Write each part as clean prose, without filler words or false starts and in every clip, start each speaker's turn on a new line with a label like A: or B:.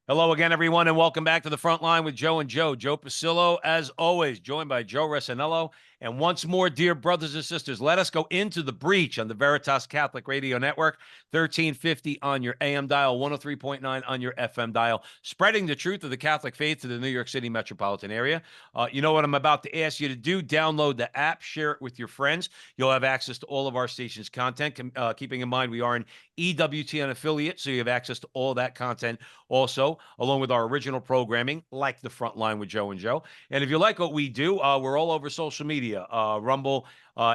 A: Hello again, everyone, and welcome back to the front line with Joe and Joe. Joe Pasillo, as always, joined by Joe Resinello. And once more, dear brothers and sisters, let us go into the breach on the Veritas Catholic Radio Network, 1350 on your AM dial, 103.9 on your FM dial, spreading the truth of the Catholic faith to the New York City metropolitan area. You know what I'm about to ask you to do? Download the app, share it with your friends. You'll have access to all of our station's content. Keeping in mind, we are an EWTN affiliate, so you have access to all that content also, along with our original programming, like the front line with Joe and Joe. And if you like what we do, we're all over social media, Rumble,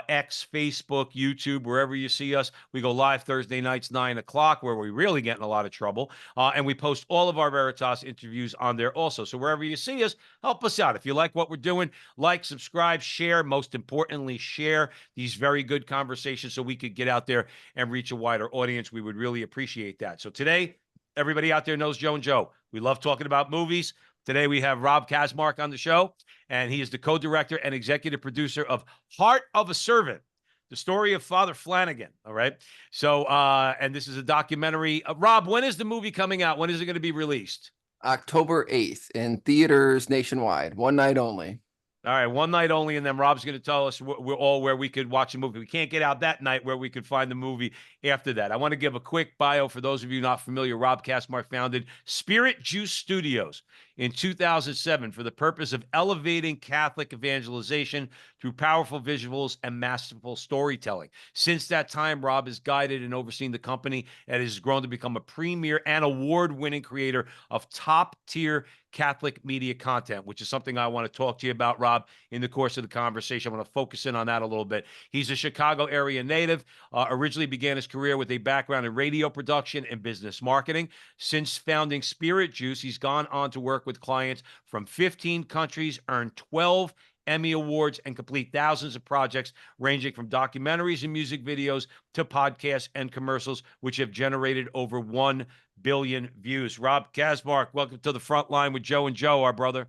A: X, Facebook, YouTube, wherever you see us. We go live Thursday nights, 9 o'clock, where we really get in a lot of trouble. And we post all of our Veritas interviews on there also. So wherever you see us, help us out. If you like what we're doing, like, subscribe, share. Most importantly, share these very good conversations so we could get out there and reach a wider audience. We would really appreciate that. So today, everybody out there knows Joe and Joe. We love talking about movies. Today we have Rob Kaczmark on the show, and he is the co-director and executive producer of Heart of a Servant, the story of Father Flanagan. All right. So, and this is a documentary. Rob, when is the movie coming out? When is it going to be released?
B: October 8th in theaters nationwide, one night only.
A: All right, one night only, and then Rob's going to tell us we're all where we could watch a movie. We can't get out that night where we could find the movie after that. I want to give a quick bio for those of you not familiar. Rob Kaczmark founded Spirit Juice Studios in 2007 for the purpose of elevating Catholic evangelization through powerful visuals and masterful storytelling. Since that time, Rob has guided and overseen the company and has grown to become a premier and award-winning creator of top-tier Catholic media content, which is something I want to talk to you about, Rob, in the course of the conversation. I want to focus in on that a little bit. He's a Chicago area native, originally began his career with a background in radio production and business marketing. Since founding Spirit Juice, he's gone on to work with clients from 15 countries, earned 12 Emmy Awards, and complete thousands of projects ranging from documentaries and music videos to podcasts and commercials, which have generated over 1 billion views. Rob Kaczmark, welcome to the front line with Joe and Joe, our brother.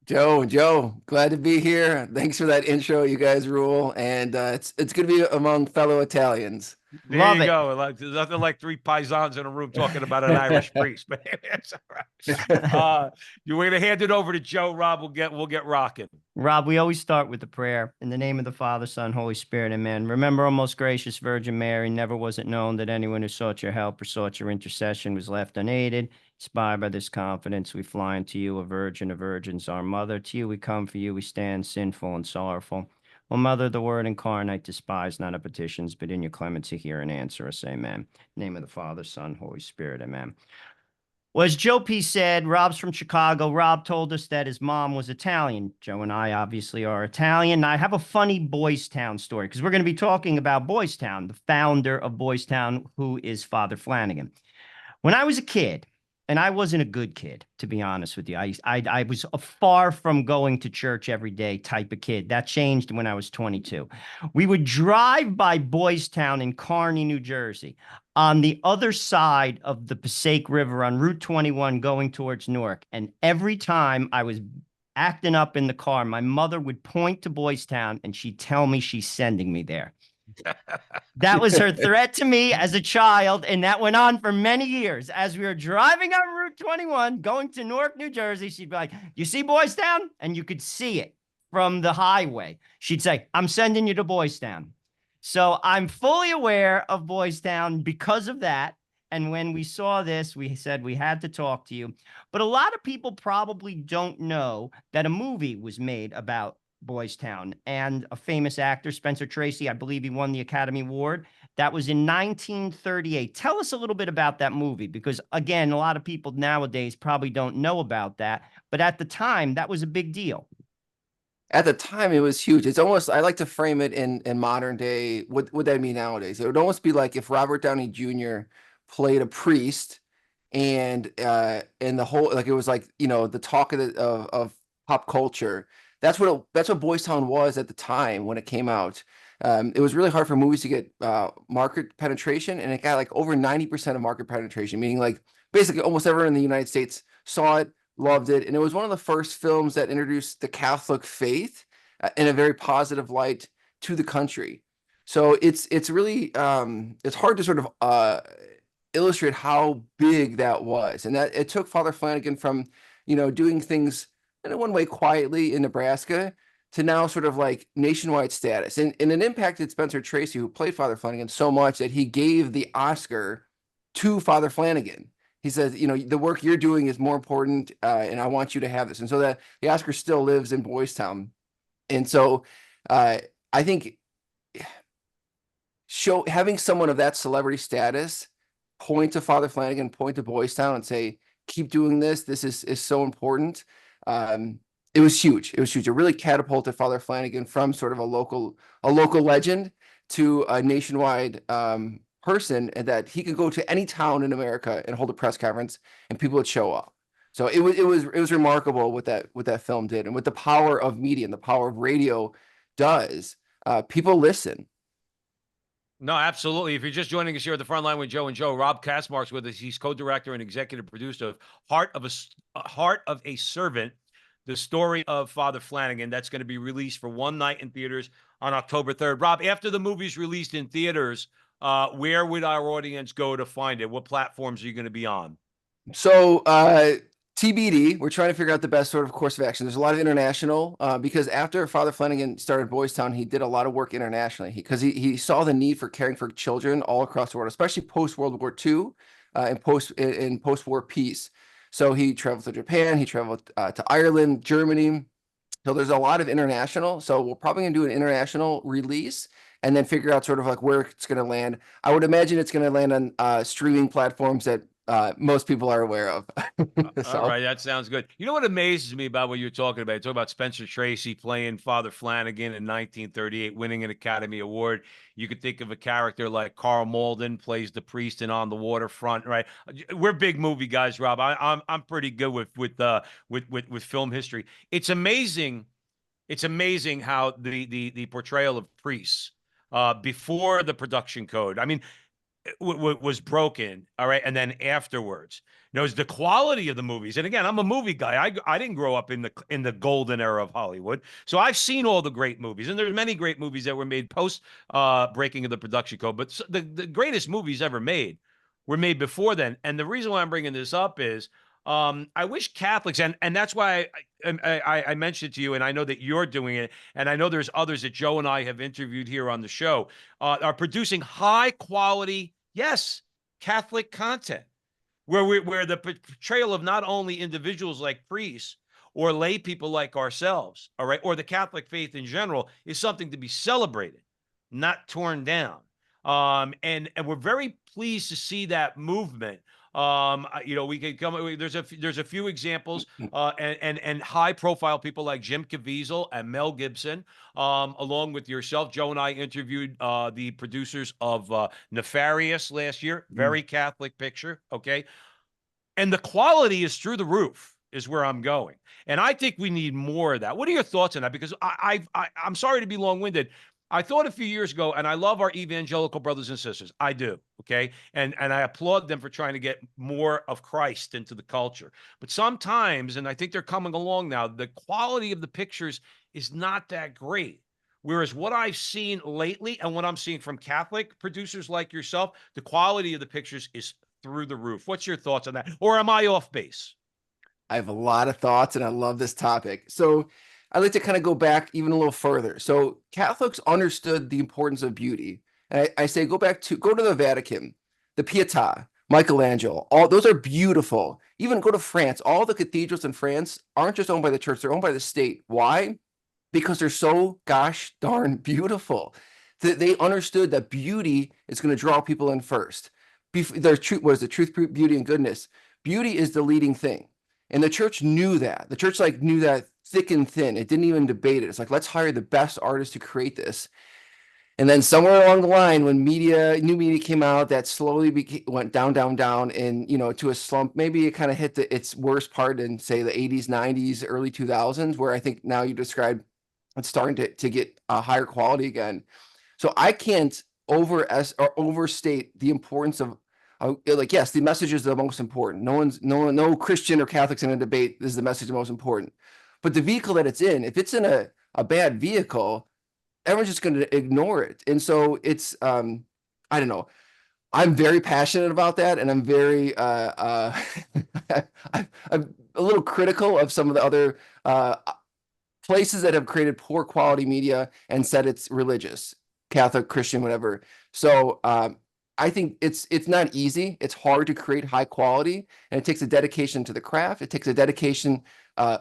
B: Joe, glad to be here. Thanks for that intro. You guys rule, and it's good to be among fellow Italians.
A: There
C: Love
A: you
C: it.
A: go. Like, there's nothing like three paisans in a room talking about an Irish priest, man. That's all right. You're going to hand it over to Joe. Rob, we'll get rocking.
C: Rob, we always start with the prayer. In the name of the Father, Son, Holy Spirit, amen. Remember, O most gracious Virgin Mary, never was it known that anyone who sought your help or sought your intercession was left unaided. Inspired by this confidence, we fly unto you, a virgin of virgins, our mother. To you we come, for you we stand, sinful and sorrowful. O Mother, the Word incarnate, despise not our petitions, but in your clemency hear and answer us, amen. In the name of the Father, Son, Holy Spirit, amen. Well, as Joe P. said, Rob's from Chicago. Rob told us that his mom was Italian. Joe and I obviously are Italian. I have a funny Boys Town story because we're going to be talking about Boys Town, the founder of Boys Town, who is Father Flanagan. When I was a kid, and I wasn't a good kid, to be honest with you. I was a far from going to church every day type of kid. That changed when I was 22. We would drive by Boys Town in Kearny, New Jersey, on the other side of the Passaic River on Route 21 going towards Newark. And every time I was acting up in the car, my mother would point to Boys Town and she'd tell me she's sending me there. That was her threat to me as a child, and that went on for many years. As we were driving on Route 21, going to Newark, New Jersey, she'd be like, "You see Boys Town?" And you could see it from the highway. She'd say, "I'm sending you to Boys Town." So I'm fully aware of Boys Town because of that. And when we saw this, we said we had to talk to you. But a lot of people probably don't know that a movie was made about Boys Town, and a famous actor, Spencer Tracy, I believe he won the Academy Award. That was in 1938. Tell us a little bit about that movie, because again, a lot of people nowadays probably don't know about that, but at the time, that was a big deal.
B: At the time, it was huge. It's almost, I like to frame it in modern day. What would that mean nowadays? It would almost be like if Robert Downey Jr. played a priest, and the whole, like, it was like, the talk of pop culture. That's what Boys Town was at the time when it came out. It was really hard for movies to get market penetration, and it got like over 90% of market penetration, meaning like basically almost everyone in the United States saw it, loved it, and it was one of the first films that introduced the Catholic faith in a very positive light to the country. So it's really it's hard to sort of illustrate how big that was. And that it took Father Flanagan from, doing things in one way quietly in Nebraska to now sort of like nationwide status. And it impacted Spencer Tracy, who played Father Flanagan, so much that he gave the Oscar to Father Flanagan. He says, the work you're doing is more important, and I want you to have this. And so that the Oscar still lives in Boys Town. And so I think having someone of that celebrity status point to Father Flanagan, point to Boys Town, and say, keep doing this. This is so important. It was huge. It was huge. It really catapulted Father Flanagan from sort of a local legend to a nationwide person, and that he could go to any town in America and hold a press conference and people would show up. So it was remarkable what that film did, and what the power of media and the power of radio does. People listen.
A: No, absolutely. If you're just joining us here at the front line with Joe and Joe, Rob Kaczmark's with us. He's co-director and executive producer of Heart of a Servant, the story of Father Flanagan. That's going to be released for one night in theaters on October 3rd. Rob, after the movie's released in theaters, where would our audience go to find it? What platforms are you going to be on?
B: So TBD, we're trying to figure out the best sort of course of action. There's a lot of international, because after Father Flanagan started Boys Town, he did a lot of work internationally because he saw the need for caring for children all across the world, especially post World War II and post-war peace. So he traveled to Japan, he traveled to Ireland, Germany. So there's a lot of international. So we're probably gonna do an international release and then figure out sort of like where it's gonna land. I would imagine it's gonna land on streaming platforms that most people are aware of.
A: All right, that sounds good. You know what amazes me about what you're talking about? You talk about Spencer Tracy playing Father Flanagan in 1938, winning an Academy Award. You could think of a character like Carl Malden plays the priest in On the Waterfront, right? We're big movie guys, Rob. I'm pretty good with film history. It's amazing. It's amazing how the portrayal of priests before the production code. I mean, was broken, all right, and then afterwards knows the quality of the movies. And again, I'm a movie guy. I didn't grow up in the golden era of Hollywood, so I've seen all the great movies, and there's many great movies that were made post breaking of the production code. But the greatest movies ever made were made before then. And the reason why I'm bringing this up is I wish Catholics, and that's why I mentioned it to you, and I know that you're doing it, and I know there's others that Joe and I have interviewed here on the show, are producing high quality, yes, Catholic content, where the portrayal of not only individuals like priests or lay people like ourselves, all right, or the Catholic faith in general is something to be celebrated, not torn down. And we're very pleased to see that movement. We could come. There's a few examples, and high profile people like Jim Caviezel and Mel Gibson, along with yourself. Joe and I interviewed the producers of Nefarious last year. Very Catholic picture, okay, and the quality is through the roof. Is where I'm going, and I think we need more of that. What are your thoughts on that? Because I'm sorry to be long winded. I thought a few years ago, and I love our evangelical brothers and sisters. I do, okay? And I applaud them for trying to get more of Christ into the culture. But sometimes, and I think they're coming along now, the quality of the pictures is not that great. Whereas what I've seen lately and what I'm seeing from Catholic producers like yourself, the quality of the pictures is through the roof. What's your thoughts on that? Or am I off base?
B: I have a lot of thoughts and I love this topic. So I'd like to kind of go back even a little further. So Catholics understood the importance of beauty. And I say go to the Vatican, the Pietà, Michelangelo, all those are beautiful. Even go to France. All the cathedrals in France aren't just owned by the church, they're owned by the state. Why? Because they're so gosh darn beautiful. They understood that beauty is going to draw people in first. There's truth, what is it? Truth, beauty, and goodness. Beauty is the leading thing. And the church knew that. The church knew that thick and thin. It didn't even debate it. It's like, let's hire the best artists to create this. And then somewhere along the line, when new media came out, that slowly went down, and to a slump. Maybe it kind of hit its worst part in, say, the 80s, 90s, early 2000s, where I think now you described it's starting to get a higher quality again. So I can't overstate the importance of yes, the message is the most important. No Christian or Catholic's in a debate. This is the message the most important. But the vehicle that it's in, if it's in a bad vehicle, everyone's just going to ignore it. And so it's, I don't know. I'm very passionate about that, and I'm very I'm a little critical of some of the other places that have created poor quality media and said it's religious, Catholic, Christian, whatever. So I think it's not easy. It's hard to create high quality, and it takes a dedication to the craft. It takes a dedication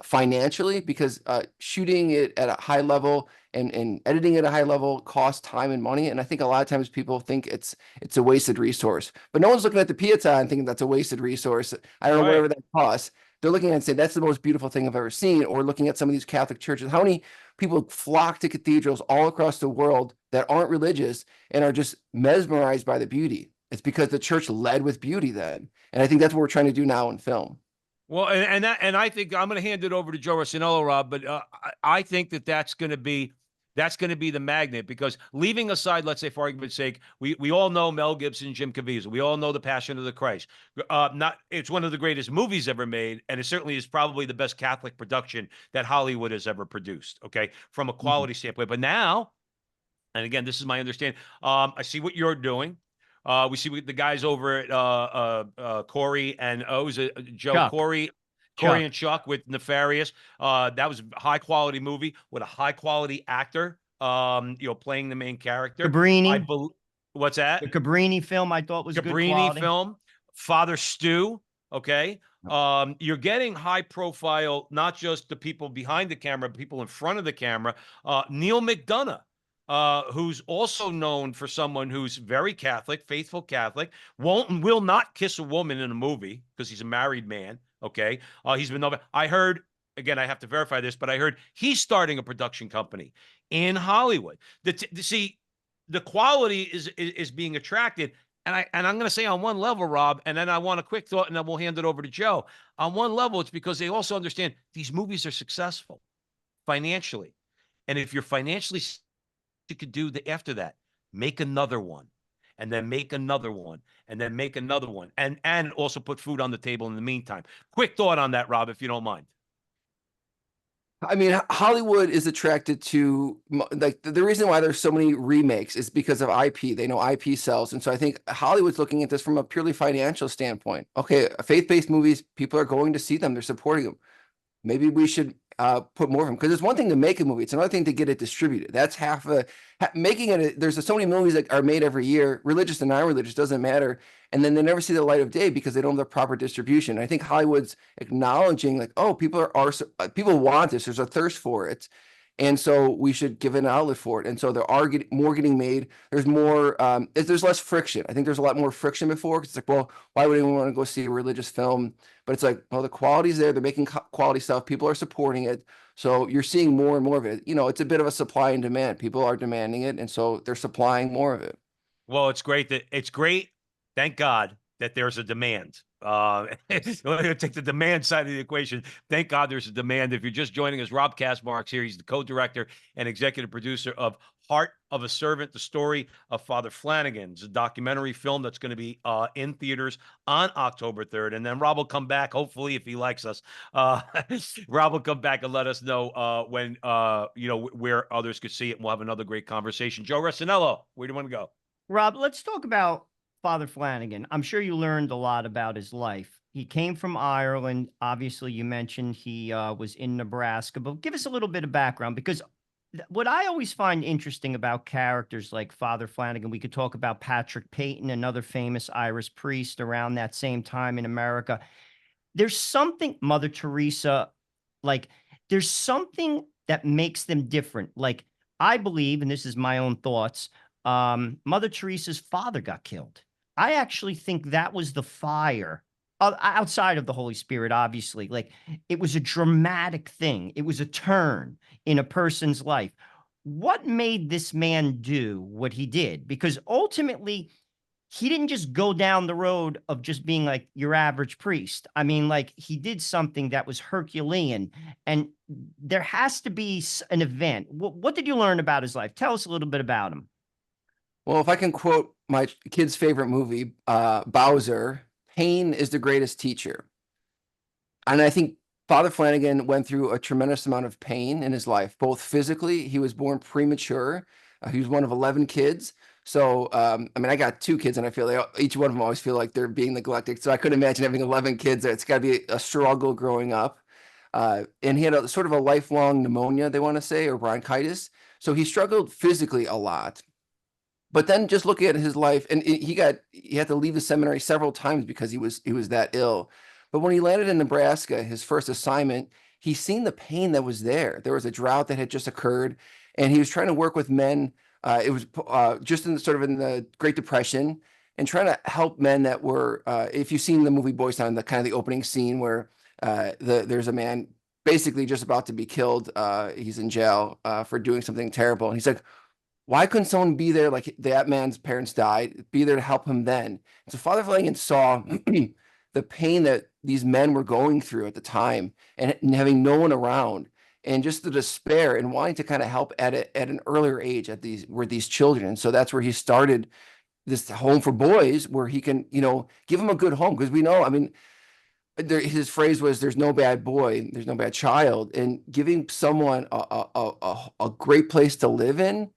B: financially, because shooting it at a high level and editing at a high level costs time and money. And I think a lot of times people think it's a wasted resource, but no one's looking at the Pietà and thinking that's a wasted resource. I don't know, whatever that costs. They're looking at it and say that's the most beautiful thing I've ever seen. Or looking at some of these Catholic churches, how many people flock to cathedrals all across the world that aren't religious and are just mesmerized by the beauty. It's because the church led with beauty then. And I think that's what we're trying to do now in film.
A: Well, and I think I'm going to hand it over to Joe Rossinello, Rob, but I think that's going to be the magnet, because leaving aside, let's say for argument's sake, we all know Mel Gibson, Jim Caviezel, we all know The Passion of the Christ. It's one of the greatest movies ever made, and it certainly is probably the best Catholic production that Hollywood has ever produced. Okay, from a quality standpoint, but now, and again, this is my understanding. I see what you're doing. We see the guys over at Corey and Joe
C: Chuck.
A: Corey
C: Chuck.
A: and Chuck with Nefarious. That was a high quality movie with a high quality actor, playing the main character.
C: Cabrini.
A: What's that?
C: The Cabrini film I thought was good
A: Cabrini
C: quality.
A: film. Father Stu. Okay. You're getting high profile, not just the people behind the camera, but people in front of the camera. Neil McDonough, who's also known for someone who's very Catholic, faithful Catholic, won't and will not kiss a woman in a movie because he's a married man. Okay. He's been, I heard, again, I have to verify this, but I heard he's starting a production company in Hollywood. See, the quality is being attracted. And I'm going to say on one level, Rob, and then I want a quick thought, and then we'll hand it over to Joe. On one level, it's because they also understand these movies are successful financially. And if you're financially, you could do after that, make another one, and then make another one, and then make another one, and also put food on the table in the meantime. Quick thought on that, Rob, if you don't mind.
B: I mean, Hollywood is attracted to, like, the reason why there's so many remakes is because of IP. They know IP sells. And so I think Hollywood's looking at this from a purely financial standpoint. Okay, faith-based movies, people are going to see them. They're supporting them. Maybe we should put more of them, because it's one thing to make a movie. It's another thing to get it distributed. That's half of making it. There's so many movies that are made every year, religious and non-religious, doesn't matter. And then they never see the light of day because they don't have the proper distribution. I think Hollywood's acknowledging, like, oh, people people want this. There's a thirst for it. And so we should give an outlet for it. And so there are more getting made. There's more, there's less friction. I think there's a lot more friction before. It's like, well, why would anyone want to go see a religious film? But it's like, well, the quality's there. They're making quality stuff. People are supporting it. So you're seeing more and more of it. It's a bit of a supply and demand. People are demanding it. And so they're supplying more of it.
A: Well, it's great. Thank God that there's a demand. Take the demand side of the equation. Thank God there's a demand. If you're just joining us, Rob Kaczmark's here. He's the co-director and executive producer of Heart of a Servant, the story of Father Flanagan. It's a documentary film that's going to be in theaters on October 3rd. And then Rob will come back, hopefully, if he likes us. Rob will come back and let us know when, where others could see it. And we'll have another great conversation. Joe Rossinello, where do you want to go?
C: Rob, let's talk about Father Flanagan. I'm sure you learned a lot about his life. He came from Ireland. Obviously, you mentioned he was in Nebraska, but give us a little bit of background, because what I always find interesting about characters like Father Flanagan, we could talk about Patrick Peyton, another famous Irish priest around that same time in America. There's something, Mother Teresa, like, there's something that makes them different. Like, I believe, and this is my own thoughts, Mother Teresa's father got killed. I actually think that was the fire, outside of the Holy Spirit, obviously. Like, it was a dramatic thing. It was a turn in a person's life. What made this man do what he did? Because ultimately, he didn't just go down the road of just being like your average priest. I mean, like, he did something that was Herculean, and there has to be an event. What did you learn about his life? Tell us a little bit about him.
B: Well, if I can quote my kid's favorite movie, Bowser, pain is the greatest teacher. And I think Father Flanagan went through a tremendous amount of pain in his life, both physically. He was born premature. He was one of 11 kids. So, I mean, I got 2 kids, and I feel each one of them always feel like they're being neglected. So I couldn't imagine having 11 kids. It's got to be a struggle growing up. And he had a sort of a lifelong pneumonia, they want to say, or bronchitis. So he struggled physically a lot. But then just looking at his life, and he had to leave the seminary several times because he was that ill. But when he landed in Nebraska, his first assignment, he seen the pain that was there. There was a drought that had just occurred, and he was trying to work with men. It was just in the Great Depression, and trying to help men that were. If you've seen the movie Boys Town, the kind of the opening scene where there's a man basically just about to be killed. He's in jail for doing something terrible, and he's like, why couldn't someone be there, like that man's parents died, be there to help him then? So Father Flanagan saw the pain that these men were going through at the time, and having no one around, and just the despair, and wanting to kind of help at an earlier age with these children. And so that's where he started this home for boys, where he can, give them a good home. Because we know, I mean, his phrase was, there's no bad boy, there's no bad child. And giving someone a great place to live in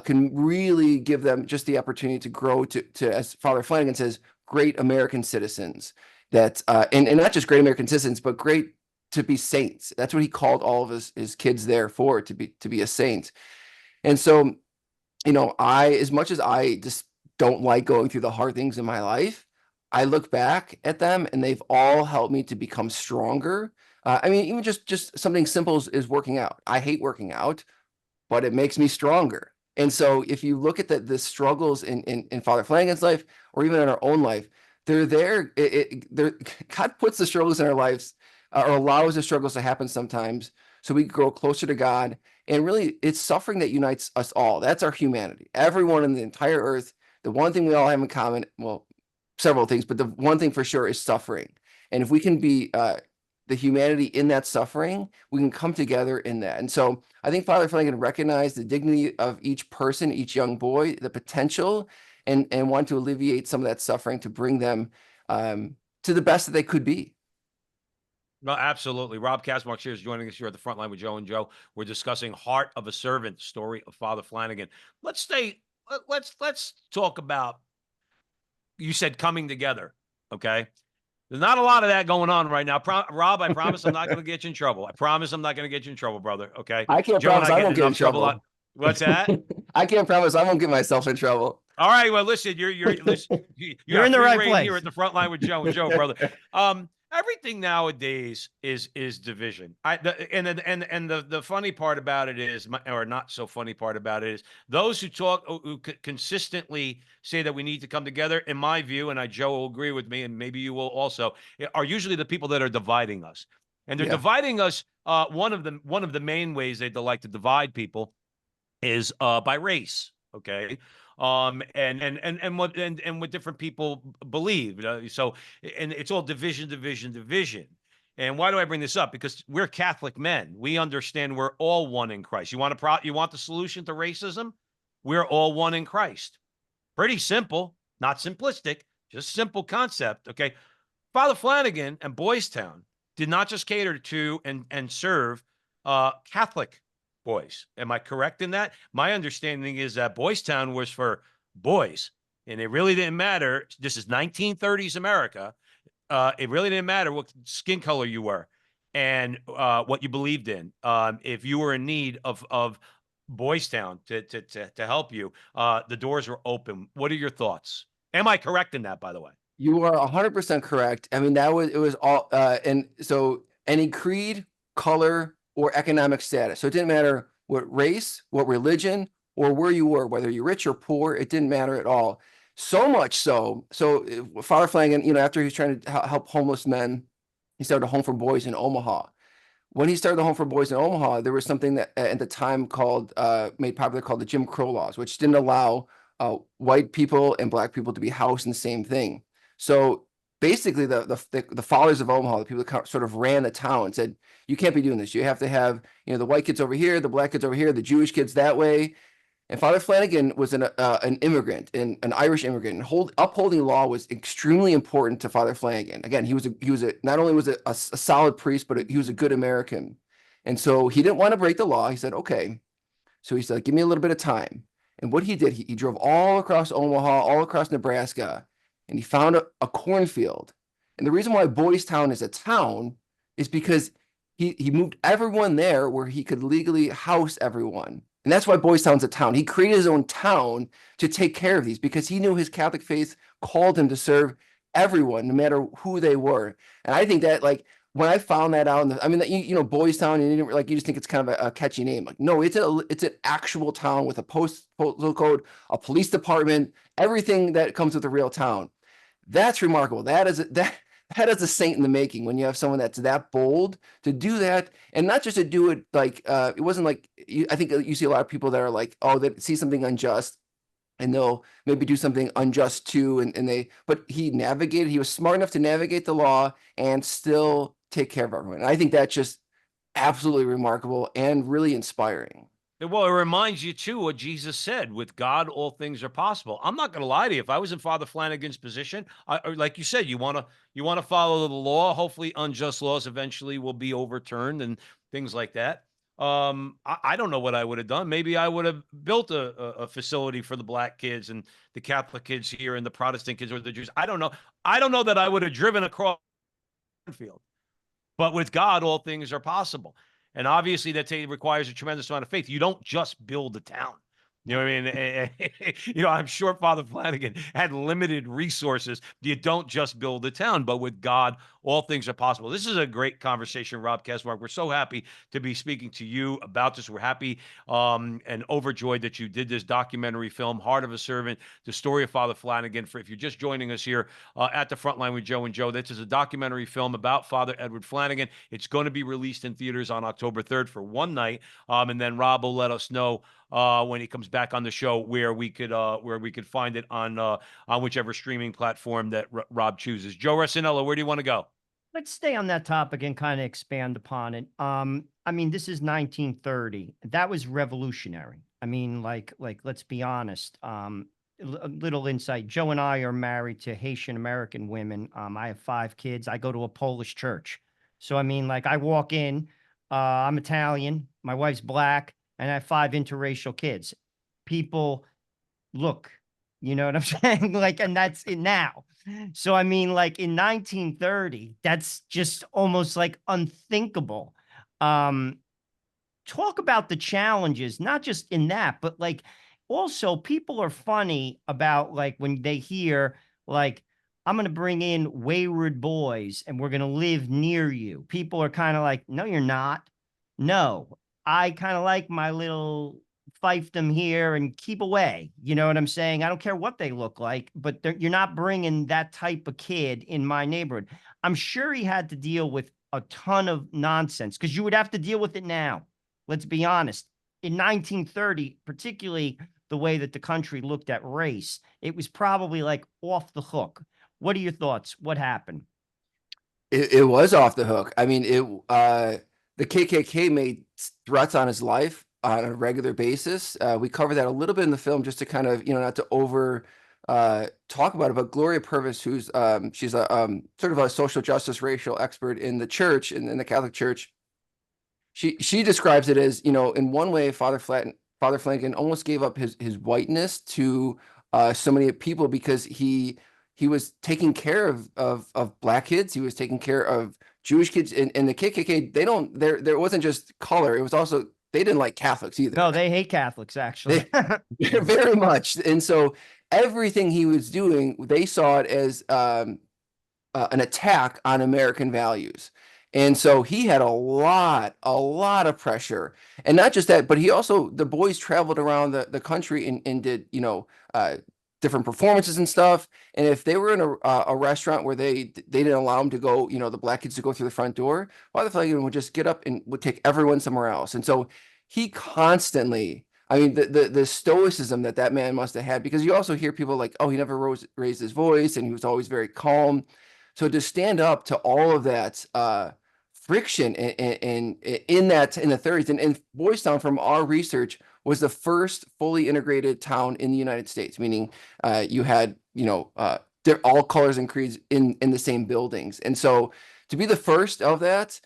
B: can really give them just the opportunity to grow to, as Father Flanagan says, great American citizens. That and not just great American citizens, but great to be saints. That's what he called all of his kids there for, to be a saint. And so, as much as I just don't like going through the hard things in my life, I look back at them, and they've all helped me to become stronger. I mean, even just something simple is working out. I hate working out, but it makes me stronger. And so if you look at the struggles in Father Flanagan's life, or even in our own life, they're there. God puts the struggles in our lives, or allows the struggles to happen sometimes, so we grow closer to God. And really, it's suffering that unites us all. That's our humanity. Everyone in the entire earth, the one thing we all have in common, well, several things, but the one thing for sure is suffering. And if we can be the humanity in that suffering, we can come together in that. And so I think Father Flanagan recognized the dignity of each person, each young boy, the potential, and want to alleviate some of that suffering to bring them to the best that they could be.
A: No, absolutely. Rob Kaczmark here is joining us here at the front line with Joe and Joe. We're discussing Heart of a Servant, story of Father Flanagan. Let's talk about, you said coming together. Okay. There's not a lot of that going on right now. Rob, I promise I'm not going to get you in trouble. I promise I'm not going to get you in trouble, brother. Okay.
B: I can't
A: Joe
B: promise
A: and
B: I won't get in
A: enough
B: trouble.
A: What's that?
B: I can't promise I won't get myself in trouble.
A: All right. Well, listen, you're
C: You're in the right place
A: here at the front line with Joe and Joe, brother. Everything nowadays is division. The funny part about it is, or not so funny part about it is, those who consistently say that we need to come together, in my view, and Joe will agree with me, and maybe you will also, are usually the people that are dividing us, and they're dividing us. One of the main ways they like to divide people is by race. Okay. And what different people believe. So, and it's all division. And why do I bring this up? Because we're Catholic men. We understand we're all one in Christ. You want the solution to racism? We're all one in Christ. Pretty simple, not simplistic, just simple concept. Okay. Father Flanagan and Boys Town did not just cater to and serve Catholic boys. Am I correct in that? My understanding is that Boys Town was for boys, and it really didn't matter. This is 1930s America. It really didn't matter what skin color you were and what you believed in. If you were in need of Boys Town to help you, the doors were open. What are your thoughts? Am I correct in that, by the way?
B: You are 100% correct. I mean, it was all, and so any creed, color, or economic status. So it didn't matter what race, what religion, or where you were, whether you're rich or poor, it didn't matter at all. So much so Father Flanagan, after he was trying to help homeless men, he started a home for boys in Omaha. When he started the home for boys in Omaha, there was something that at the time made popular called the Jim Crow laws, which didn't allow white people and black people to be housed in the same thing. So basically, the fathers of Omaha, the people that sort of ran the town, said, you can't be doing this. You have to have, the white kids over here, the black kids over here, the Jewish kids that way. And Father Flanagan was an immigrant, an Irish immigrant, and upholding law was extremely important to Father Flanagan. Again, he was not only was a solid priest, but he was a good American. And so he didn't want to break the law. He said, okay. So he said, give me a little bit of time. And what he did, he drove all across Omaha, all across Nebraska, and he found a cornfield. And the reason why Boys Town is a town is because he moved everyone there where he could legally house everyone. And that's why Boys Town's a town. He created his own town to take care of these because he knew his Catholic faith called him to serve everyone, no matter who they were. And I think that, like, when I found that out, I mean, you know, Boys Town, and you just think it's kind of a catchy name. Like, no, it's an actual town with a postal code, a police department, everything that comes with a real town. That's remarkable. That is a saint in the making when you have someone that's that bold to do that, and not just to do it like it wasn't like I think you see a lot of people that are like, oh, they see something unjust and they'll maybe do something unjust too, but he was smart enough to navigate the law and still take care of everyone. And I think that's just absolutely remarkable and really inspiring.
A: Well, it reminds you too what Jesus said: "With God, all things are possible." I'm not going to lie to you. If I was in Father Flanagan's position, like you said, you want to follow the law. Hopefully, unjust laws eventually will be overturned and things like that. I don't know what I would have done. Maybe I would have built a facility for the black kids and the Catholic kids here and the Protestant kids or the Jews. I don't know. I don't know that I would have driven across the field. But with God, all things are possible. And obviously, that requires a tremendous amount of faith. You don't just build a town. You know what I mean? You know, I'm sure Father Flanagan had limited resources. You don't just build a town, but with God, all things are possible. This is a great conversation, Rob Kaczmark. We're so happy to be speaking to you about this. We're happy and overjoyed that you did this documentary film, Heart of a Servant, the story of Father Flanagan. If you're just joining us here at the Frontline with Joe and Joe, this is a documentary film about Father Edward Flanagan. It's going to be released in theaters on October 3rd for one night. And then Rob will let us know when he comes back on the show where we could find it on whichever streaming platform that Rob chooses. Joe Resinello, where do you want to go?
C: Let's stay on that topic and kind of expand upon it. I mean, this is 1930. That was revolutionary. I mean, like, let's be honest. A little insight. Joe and I are married to Haitian American women. I have 5 kids. I go to a Polish church. So, I mean, like, I walk in, I'm Italian, my wife's black, and I have 5 interracial kids. People look, you know what I'm saying? Like, and that's it now. So, I mean, like in 1930, that's just almost like unthinkable. Talk about the challenges, not just in that, but like also people are funny about like when they hear like, I'm going to bring in wayward boys and we're going to live near you. People are kind of like, no, you're not. No, I kind of like my little fiefdom here and keep away. You know what I'm saying? I don't care what they look like, but you're not bringing that type of kid in my neighborhood. I'm sure he had to deal with a ton of nonsense because you would have to deal with it now. Let's be honest. In 1930, particularly the way that the country looked at race, it was probably like off the hook. What are your thoughts? What happened?
B: It was off the hook. I mean, the KKK made threats on his life on a regular basis. We cover that a little bit in the film just to kind of, you know, not to over talk about it, but Gloria Purvis, who's she's a sort of a social justice racial expert in the church, in the Catholic Church. She describes it as, you know, in one way, Father Flanagan almost gave up his whiteness to so many people because he was taking care of black kids. He was taking care of Jewish kids, and the KKK. There wasn't just color. It was also, they didn't like Catholics either.
C: No, they hate Catholics, actually.
B: Very much. And so everything he was doing, they saw it as an attack on American values. And so he had a lot of pressure. And not just that, but the boys traveled around the country and did, you know, different performances and stuff. And if they were in a restaurant where they didn't allow them to go, you know, the black kids to go through the front door, Father Flanagan would just get up and would take everyone somewhere else. And so he constantly, I mean, the stoicism that man must have had, because you also hear people like, oh, he never raised his voice and he was always very calm. So to stand up to all of that friction in the 30s, and Boys Town, from our research, was the first fully integrated town in the United States, meaning you had, you know, all colors and creeds in the same buildings. And so to be the first of that,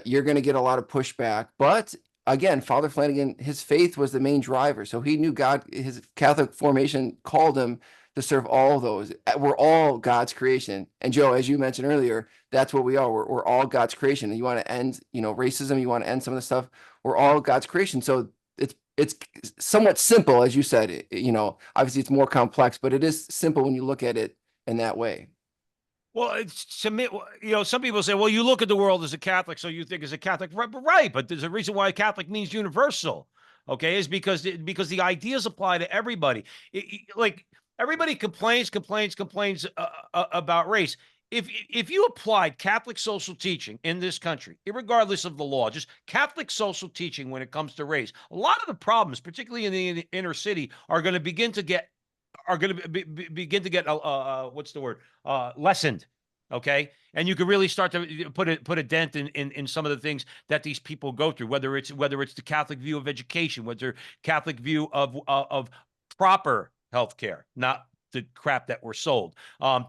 B: you're going to get a lot of pushback. But again, Father Flanagan, his faith was the main driver. So he knew God, his Catholic formation called him to serve all those. We're all God's creation. And Joe, as you mentioned earlier, that's what we are. We're all God's creation. And you want to end, racism, you want to end some of the stuff. We're all God's creation. So it's somewhat simple, as you said, obviously it's more complex, but it is simple when you look at it in that way.
A: Well, it's to me, some people say, well, you look at the world as a Catholic, so you think as a Catholic, right? But there's a reason why Catholic means universal, okay? Is because the ideas apply to everybody. Like everybody complains about race. If you applied Catholic social teaching in this country, regardless of the law, just Catholic social teaching when it comes to race, a lot of the problems, particularly in the inner city, are going to begin to get what's the word, lessened. Okay, and you can really start to put a dent in some of the things that these people go through, whether it's the Catholic view of education, whether Catholic view of proper healthcare, not the crap that we're sold,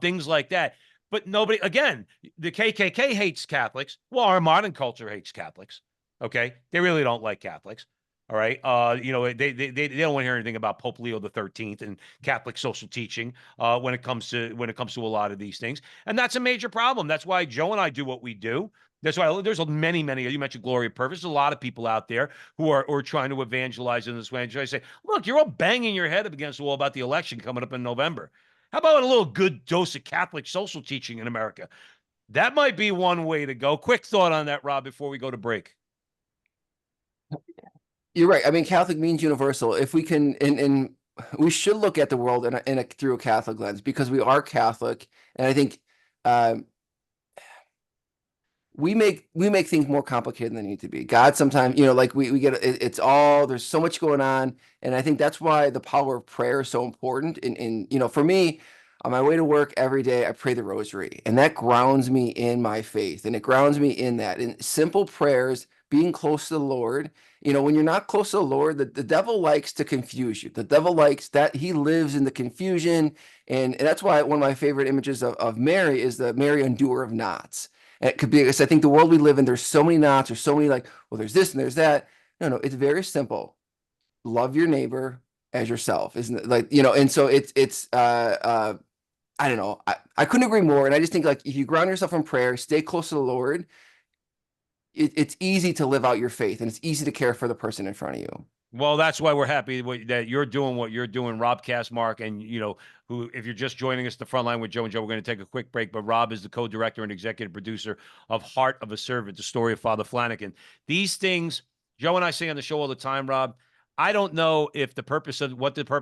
A: things like that. But nobody, again, the KKK hates Catholics. Well, our modern culture hates Catholics. Okay, they really don't like Catholics. All right. They don't want to hear anything about Pope Leo the 13th and Catholic social teaching when it comes to a lot of these things. And that's a major problem. That's why Joe and I do what we do. That's why there's many, you mentioned Glory of Purpose. There's a lot of people out there who are trying to evangelize in this way. And I say, look, you're all banging your head up against the wall about the election coming up in November. How about a little good dose of Catholic social teaching in America? That might be one way to go. Quick thought on that, Rob, before we go to break.
B: You're right. I mean, Catholic means universal. If we can, and we should look at the world through a Catholic lens because we are Catholic, and I think we make things more complicated than they need to be. God sometimes, like we get it's all, there's so much going on, and I think that's why the power of prayer is so important. And for me, on my way to work every day, I pray the rosary, and that grounds me in my faith, and it grounds me in that. In simple prayers, being close to the Lord. When you're not close to the Lord, the devil likes to confuse you. The devil likes that. He lives in the confusion. And that's why one of my favorite images of Mary is the Mary undoer of knots. And it could be, because I think the world we live in, there's so many knots, there's so many well, there's this and there's that. No, it's very simple. Love your neighbor as yourself, isn't it? And so it's I don't know. I couldn't agree more. And I just think if you ground yourself in prayer, stay close to the Lord, it's easy to live out your faith, and it's easy to care for the person in front of you.
A: Well, that's why we're happy that you're doing what you're doing, Rob Kaczmark, and who, if you're just joining us, the front line with Joe and Joe, we're going to take a quick break. But Rob is the co-director and executive producer of Heart of a Servant, the story of Father Flanagan. These things, Joe and I say on the show all the time, Rob. I don't know what the purpose of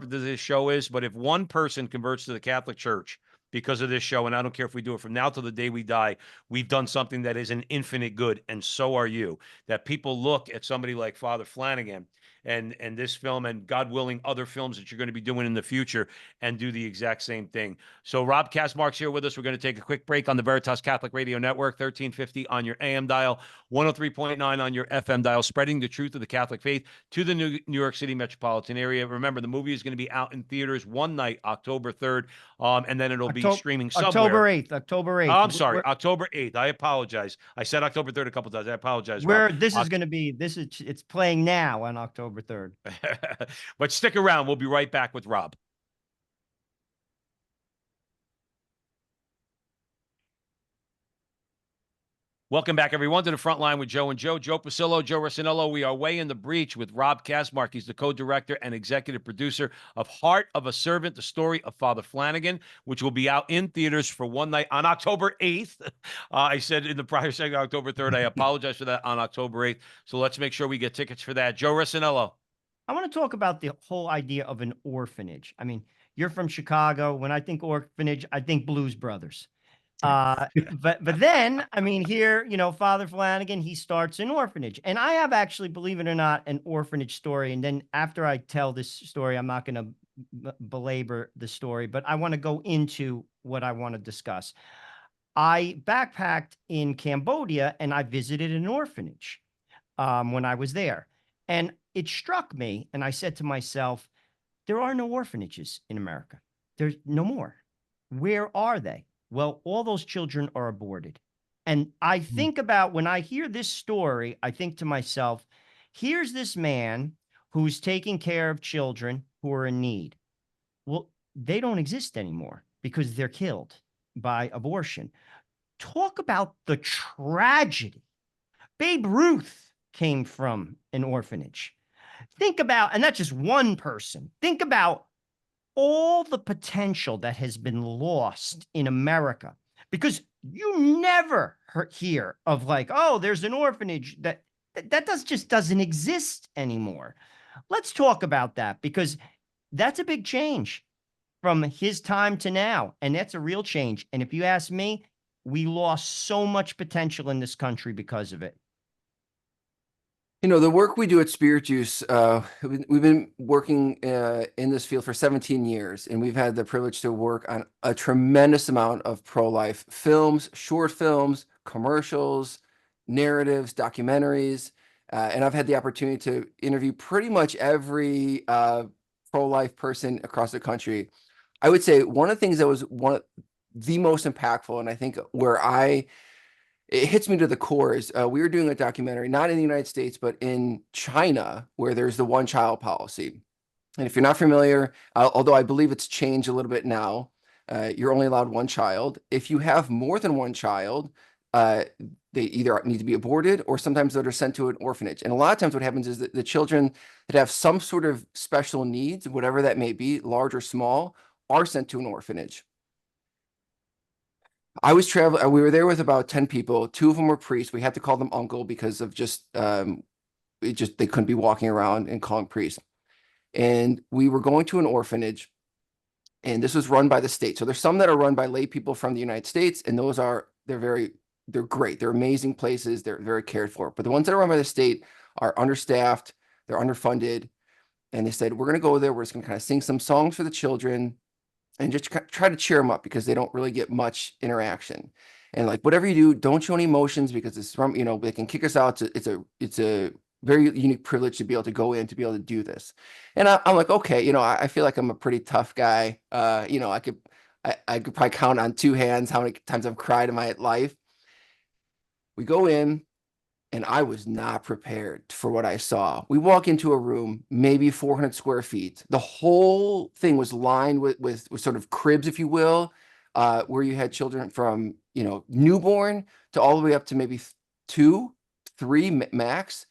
A: this show is, but if one person converts to the Catholic Church because of this show, and I don't care if we do it from now till the day we die, we've done something that is an infinite good, and so are you. That people look at somebody like Father Flanagan and this film, and God willing, other films that you're going to be doing in the future, and do the exact same thing. So Rob Kaczmark's here with us. We're going to take a quick break on the Veritas Catholic Radio Network, 1350 on your AM dial, 103.9 on your FM dial, spreading the truth of the Catholic faith to the New York City metropolitan area. Remember, the movie is going to be out in theaters one night, October 3rd, and then it'll be streaming somewhere.
C: October 8th.
A: Oh, I'm sorry, October 8th. I apologize. I said October 3rd a couple times. I apologize.
C: It's playing now on October 3rd.
A: But stick around. We'll be right back with Rob. Welcome back, everyone, to the front line with Joe and Joe. Joe Pasillo, Joe Rossinello. We are way in the breach with Rob Kaczmark. He's the co-director and executive producer of Heart of a Servant, the story of Father Flanagan, which will be out in theaters for one night on October 8th. I said in the prior segment, October 3rd. I apologize for that, on October 8th. So let's make sure we get tickets for that. Joe Rossinello.
C: I want to talk about the whole idea of an orphanage. I mean, you're from Chicago. When I think orphanage, I think Blues Brothers. But then, I mean, here, Father Flanagan, he starts an orphanage. And I have actually, believe it or not, an orphanage story. And then after I tell this story, I'm not going to belabor the story, but I want to go into what I want to discuss. I backpacked in Cambodia and I visited an orphanage when I was there. And it struck me, and I said to myself, there are no orphanages in America. There's no more. Where are they? Well, all those children are aborted. And I think about, when I hear this story, I think to myself, here's this man who's taking care of children who are in need. Well, they don't exist anymore because they're killed by abortion. Talk about the tragedy. Babe Ruth came from an orphanage. Think about, and not just one person, think about all the potential that has been lost in America, because you never hear of like, oh, there's an orphanage just doesn't exist anymore. Let's talk about that, because that's a big change from his time to now. And that's a real change. And if you ask me, we lost so much potential in this country because of it.
B: You know, the work we do at Spirit Juice, we've been working in this field for 17 years, and we've had the privilege to work on a tremendous amount of pro-life films, short films, commercials, narratives, documentaries, and I've had the opportunity to interview pretty much every pro-life person across the country. I would say one of the things that was one of the most impactful, and I think where it hits me to the core is we were doing a documentary, not in the United States, but in China, where there's the one-child policy. And if you're not familiar, although I believe it's changed a little bit now, you're only allowed one child. If you have more than one child, they either need to be aborted or sometimes they're sent to an orphanage. And a lot of times what happens is that the children that have some sort of special needs, whatever that may be, large or small, are sent to an orphanage. I was traveling. We were there with about 10 people. 2 of them were priests. We had to call them uncle because of they couldn't be walking around and calling priests. And we were going to an orphanage, and this was run by the state. So there's some that are run by lay people from the United States, and they're great. They're amazing places. They're very cared for. But the ones that are run by the state are understaffed. They're underfunded. And they said, we're going to go there. We're just going to kind of sing some songs for the children and just try to cheer them up because they don't really get much interaction. And like, whatever you do, don't show any emotions because it's from, they can kick us out. It's a very unique privilege to be able to go in, to be able to do this. And I'm like, okay, I feel like I'm a pretty tough guy. I could probably count on 2 hands how many times I've cried in my life. We go in, and I was not prepared for what I saw. We walk into a room, maybe 400 square feet. The whole thing was lined with sort of cribs, if you will, where you had children from, newborn to all the way up to maybe 2, 3 max.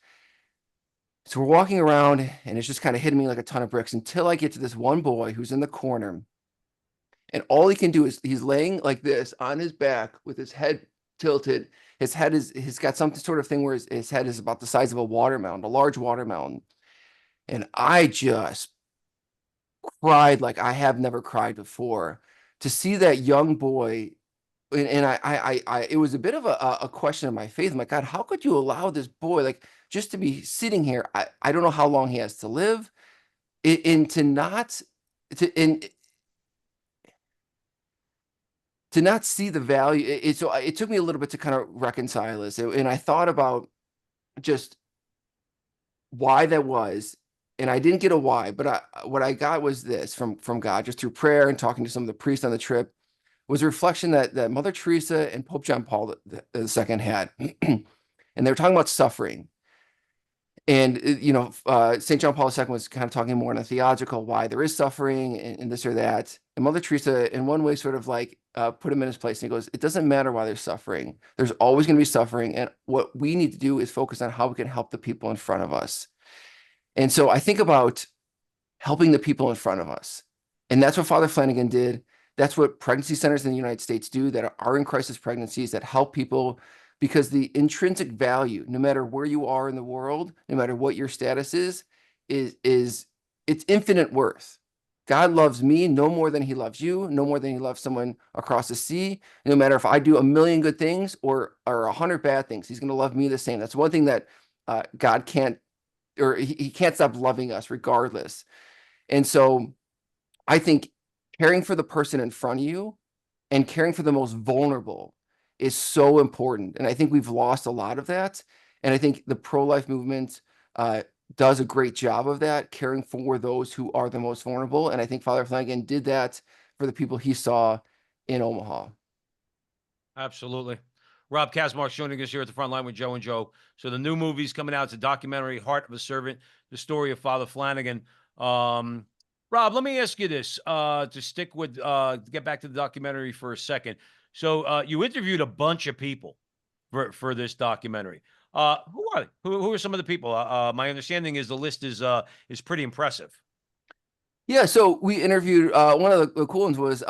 B: So we're walking around, and it's just kind of hitting me like a ton of bricks until I get to this one boy who's in the corner. And all he can do is he's laying like this on his back with his head tilted. He's got some sort of thing where his head is about the size of a watermelon, a large watermelon. And I just cried like I have never cried before to see that young boy. And it was a bit of a question of my faith. I'm like, God, how could you allow this boy like just to be sitting here? I don't know how long he has to live, and to not see the value. So it took me a little bit to kind of reconcile this. And I thought about just why that was. And I didn't get a why, but what I got was this from God, just through prayer and talking to some of the priests on the trip, was a reflection that Mother Teresa and Pope John Paul II had. And they were talking about suffering. And, St. John Paul II was kind of talking more in a theological why there is suffering and this or that. And Mother Teresa, in one way, sort of like put him in his place. And he goes, it doesn't matter why there's suffering. There's always going to be suffering. And what we need to do is focus on how we can help the people in front of us. And so I think about helping the people in front of us. And that's what Father Flanagan did. That's what pregnancy centers in the United States do, that are in crisis pregnancies, that help people, because the intrinsic value, no matter where you are in the world, no matter what your status is it's infinite worth. God loves me no more than he loves you, no more than he loves someone across the sea. No matter if I do 1,000,000 good things or 100 bad things, he's going to love me the same. That's one thing that God can't, or he can't stop loving us regardless. And so I think caring for the person in front of you and caring for the most vulnerable is so important. And I think we've lost a lot of that. And I think the pro-life movement does a great job of that, caring for those who are the most vulnerable. And I think Father Flanagan did that for the people he saw in Omaha.
A: Absolutely. Rob Kaczmark joining us here at the front line with Joe and Joe. So the new movie's coming out. It's a documentary, Heart of a Servant, the story of Father Flanagan. Rob, let me ask you this, to stick with, get back to the documentary for a second. So you interviewed a bunch of people for this documentary. Who are they? Who are some of the people? My understanding is the list is pretty impressive.
B: Yeah, so we interviewed one of the cool ones was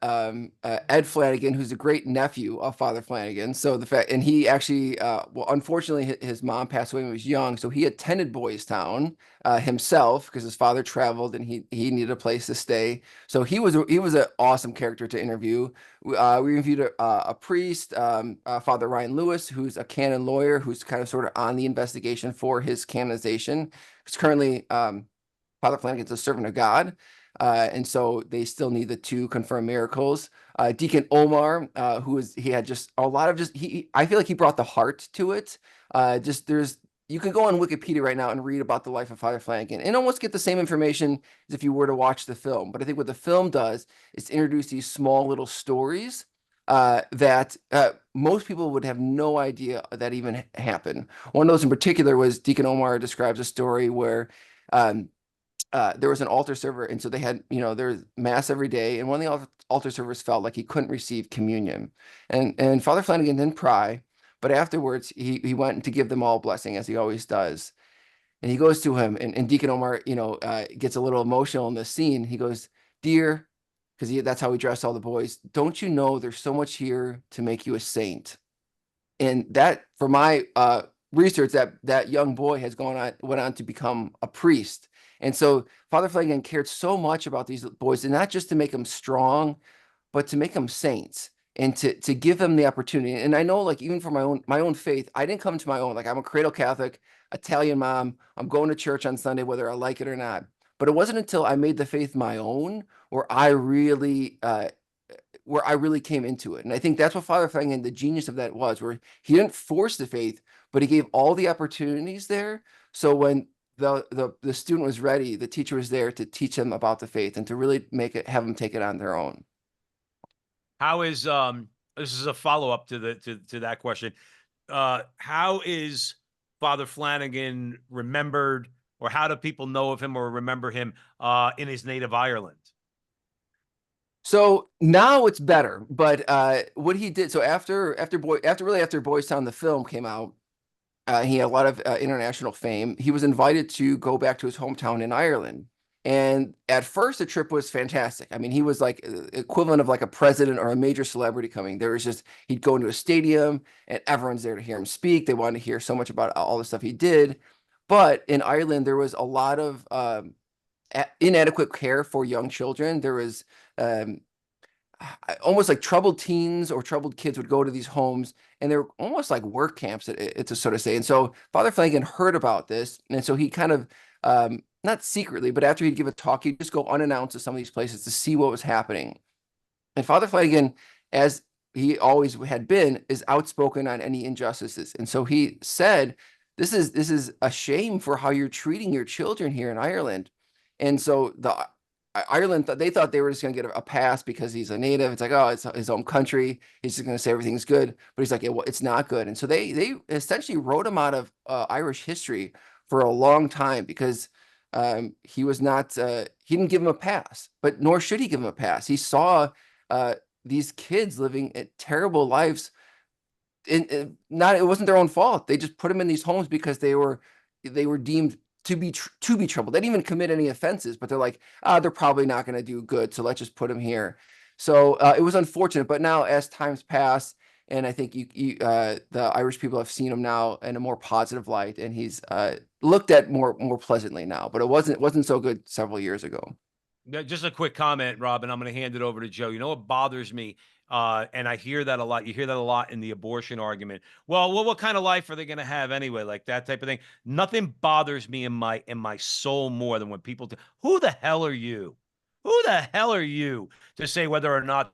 B: Ed Flanagan, who's a great nephew of Father Flanagan. So the fact, and he actually, well, unfortunately, his mom passed away when he was young, so he attended Boys Town himself because his father traveled and he needed a place to stay. So he was an awesome character to interview. We interviewed a priest, Father Ryan Lewis, who's a canon lawyer, who's kind of sort of on the investigation for his canonization. Because currently, Father Flanagan's a servant of God, and so they still need the 2 confirmed miracles. Deacon Omar, he had just a lot of I feel like he brought the heart to it. You can go on Wikipedia right now and read about the life of Father Flanagan and almost get the same information as if you were to watch the film. But I think what the film does is introduce these small little stories that most people would have no idea that even happened. One of those in particular was Deacon Omar describes a story where there was an altar server, and so they had, there was mass every day, and one of the altar servers felt like he couldn't receive communion, and Father Flanagan didn't pry, but afterwards he went to give them all a blessing, as he always does, and he goes to him, and Deacon Omar, gets a little emotional in this scene. He goes, "Dear," because that's how he dressed all the boys, "don't you know there's so much here to make you a saint?" And that, for my research, that young boy went on to become a priest. And so Father Flanagan cared so much about these boys, and not just to make them strong, but to make them saints and to give them the opportunity. And I know, like, even for my own faith, I didn't come to my own. Like, I'm a cradle Catholic, Italian mom. I'm going to church on Sunday, whether I like it or not. But it wasn't until I made the faith my own where I really came into it. And I think that's what Father Flanagan, the genius of that was, where he didn't force the faith, but he gave all the opportunities there. So when the student was ready, the teacher was there to teach them about the faith and to really have them take it on their own.
A: How is this is a follow-up to that question. How is Father Flanagan remembered, or how do people know of him or remember him in his native Ireland?
B: So now it's better, but what he did, so after Boys Town, the film came out, he had a lot of international fame. He was invited to go back to his hometown in Ireland. And at first, the trip was fantastic. I mean, he was like equivalent of like a president or a major celebrity coming. He'd go into a stadium and everyone's there to hear him speak. They wanted to hear so much about all the stuff he did. But in Ireland, there was a lot of inadequate care for young children. There was almost like troubled teens or troubled kids would go to these homes, and they're almost like work camps, to sort of say. And so Father Flanagan heard about this, and so he kind of, not secretly, but after he'd give a talk, he'd just go unannounced to some of these places to see what was happening. And Father Flanagan, as he always had been, is outspoken on any injustices. And so he said, this is a shame for how you're treating your children here in Ireland. And so Ireland, they thought they were just going to get a pass because he's a native. It's like, oh, it's his home country. He's just going to say everything's good. But he's like, it's not good. And so they essentially wrote him out of Irish history for a long time because he was not, he didn't give him a pass, but nor should he give him a pass. He saw these kids living terrible lives. It wasn't their own fault. They just put them in these homes because they were deemed to be troubled. They didn't even commit any offenses, but they're like, they're probably not going to do good, so let's just put them here. So it was unfortunate, but now as times pass, and I think the Irish people have seen him now in a more positive light, and he's looked at more pleasantly now. But it wasn't so good several years ago.
A: Just a quick comment, Rob, and I'm going to hand it over to Joe. You know what bothers me? And I hear that a lot. You hear that a lot in the abortion argument. Well, what kind of life are they going to have anyway? Like that type of thing. Nothing bothers me in my soul more than when people who the hell are you? Who the hell are you to say whether or not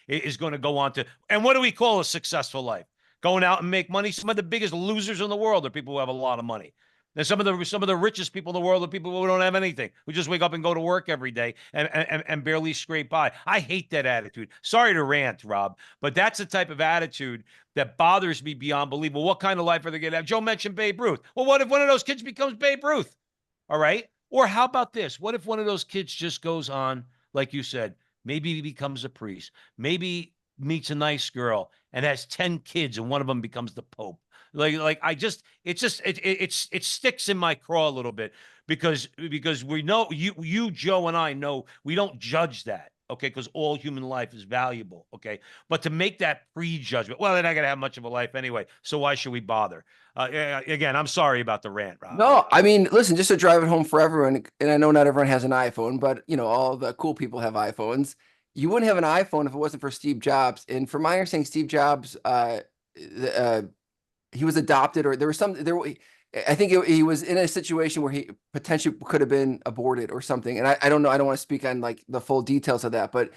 A: is going to go on to, and what do we call a successful life? Going out and make money. Some of the biggest losers in the world are people who have a lot of money. There's some of the richest people in the world are people who don't have anything, who just wake up and go to work every day and barely scrape by. I hate that attitude. Sorry to rant, Rob, but that's the type of attitude that bothers me beyond belief. Well, what kind of life are they going to have? Joe mentioned Babe Ruth. Well, what if one of those kids becomes Babe Ruth? All right. Or how about this? What if one of those kids just goes on, like you said, maybe he becomes a priest, maybe meets a nice girl and has 10 kids and one of them becomes the Pope? Like it sticks in my craw a little bit because we know you, Joe, and I know we don't judge that. Okay, because all human life is valuable. Okay, but to make that prejudgment, well, they're not gonna have much of a life anyway, so why should we bother? Again, I'm sorry about the rant, Rob.
B: No, I mean, listen, just to drive it home for everyone, and I know not everyone has an iPhone, but all the cool people have iPhones. You wouldn't have an iPhone if it wasn't for Steve Jobs. And from my understanding, Steve Jobs, he was adopted, or there was some there. I think he was in a situation where he potentially could have been aborted or something. And I don't know. I don't want to speak on like the full details of that, but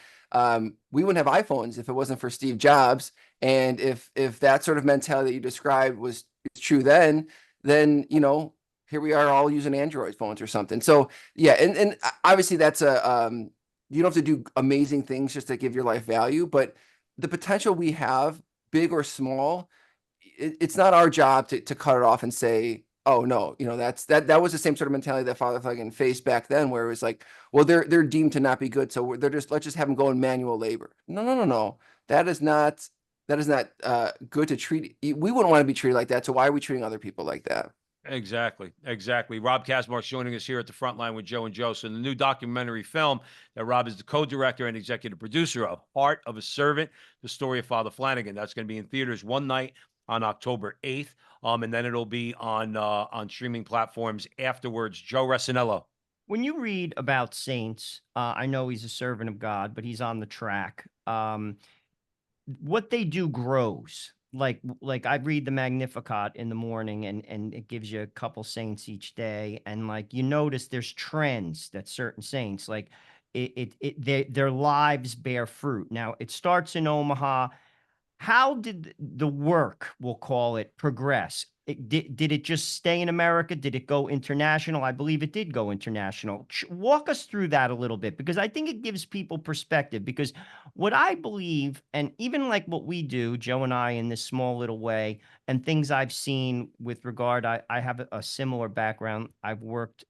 B: we wouldn't have iPhones if it wasn't for Steve Jobs. And if that sort of mentality that you described was true, then here we are all using Android phones or something. So yeah, and obviously that's you don't have to do amazing things just to give your life value, but the potential we have, big or small, it's not our job to cut it off and say, oh no, that was the same sort of mentality that Father Flanagan faced back then, where it was like, well, they're deemed to not be good, so let's just have them go in manual labor. No. That is not good to treat. We wouldn't want to be treated like that. So why are we treating other people like that?
A: Exactly. Rob Kaczmark joining us here at the front line with Joe and Joe. So the new documentary film that Rob is the co-director and executive producer of, Heart of a Servant, the story of Father Flanagan. That's going to be in theaters one night on October 8th. And then it'll be on streaming platforms afterwards. Joe Resinello.
C: When you read about saints, I know he's a servant of God, but he's on the track. What they do grows. Like I read the Magnificat in the morning, and it gives you a couple saints each day, and like you notice there's trends that certain saints, like their lives bear fruit. Now it starts in Omaha. How did the work, we'll call it, progress? Did it just stay in America? Did it go international? I believe it did go international. Walk us through that a little bit, because I think it gives people perspective. Because what I believe, and even like what we do, Joe and I, in this small little way, and things I've seen with regard, I have a similar background. I've worked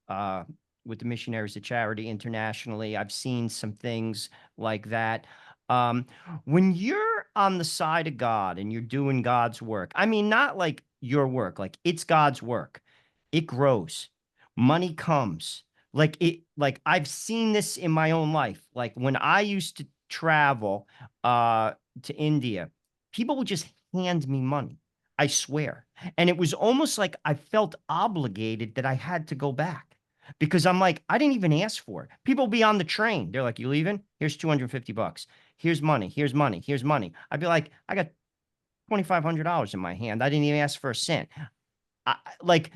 C: with the Missionaries of Charity internationally. I've seen some things like that. When you're on the side of God and you're doing God's work, I mean, not like your work, like it's God's work. It grows. Money comes. Like I've seen this in my own life. Like when I used to travel to India, people would just hand me money. I swear. And it was almost like I felt obligated that I had to go back, because I'm like, I didn't even ask for it. People be on the train. They're like, you leaving? Here's $250. Here's money. Here's money. Here's money. I'd be like, I got $2,500 in my hand. I didn't even ask for a cent. Like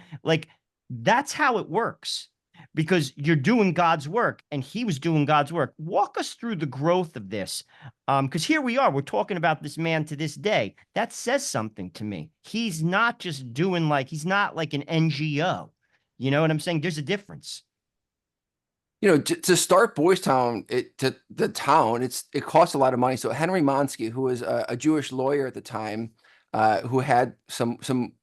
C: that's how it works, because you're doing God's work, and he was doing God's work. Walk us through the growth of this. Because here we are, we're talking about this man to this day. That says something to me. He's not just doing he's not like an NGO. You know what I'm saying? There's a difference.
B: To start Boys Town, it cost a lot of money. So Henry Monsky, who was a Jewish lawyer at the time, who had some